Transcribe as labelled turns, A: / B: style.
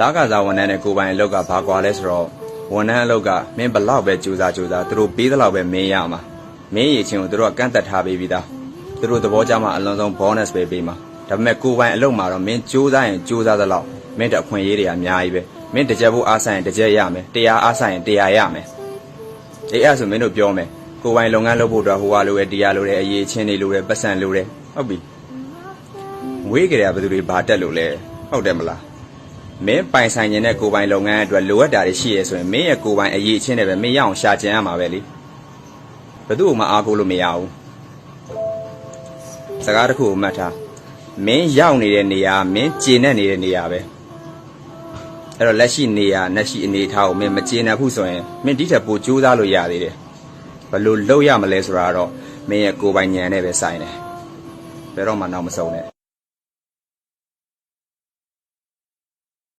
A: လာကစားဝန်ထမ်းနဲ့ကိုပိုင်အလောက်ကဘာကွာလဲဆိုတော့ဝန်ထမ်းအလောက်ကမင်းဘလောက်ပဲကြိုးစားသူတို့ပေးသလောက်ပဲမင်းရမှာမင်းရချင်းကိုတို့ကကန့်သက်ထားပေးပြီးသားသူတို့သဘောကျမှအလွန်ဆုံး bonus ပဲပေးမှာဒါပေမဲ့ကိုပိုင်အလောက်မှာတော့မင်းကြိုးစားရင်ကြိုးစားသလောက်မင်းတအခွင့်အရေးတွေအများကြီးပဲမင်းတကြက်ဖို့အားဆိုင်ရင်တကြက်ရမယ်တရားအားဆိုင်ရင်တရားရမယ်အေးအဲ့ဆိုမင်းတို့ပြောမယ်ကိုပိုင်လုပ်ငန်းလုပ်ဖို့တော့ဟိုဟာလိုပဲတရားလိုတယ်အရေးချင်းတွေလိုတယ်ပတ်စံလိုတယ်ဟုတ်ပြီဝေးကြရဘယ်သူတွေဘာတက်လို့လဲဟုတ်တယ်မလားမင်းပိုင်ဆိုင်နေတဲ့ကိုပိုင်လုပ်ငန်းအတွက်လိုအပ်တာတွေရှိရဲဆိုရင်မင်းရဲ့ကိုပိုင်အရေးချင်းတွေပဲမင်းရအောင်ရှာကျင်ရမှာပဲလေဘယ်သူ့မှအားကိုးလို့မရဘူးစကားတစ်ခုကိုမှတ်ထားမင်းရောက်နေတဲ့နေရာမင်းကျင်နေတဲ့နေရာပဲအဲ့တော့လက်ရှိနေရာနဲ့ရှိအနေထားကိုမင်းမကျင်နိုင်ဘူးဆိုရင်မင်းဒီထက်ပိုကြိုးစားလို့ရသေးတယ်ဘယ်လိုလုပ်ရမလဲဆိုတာတော့မင်းရဲ့ကိုပိုင်ဉာဏ်နဲ့ပဲဆိုင်တယ်ဘယ်တော့မှနောက်မဆုံးနဲ့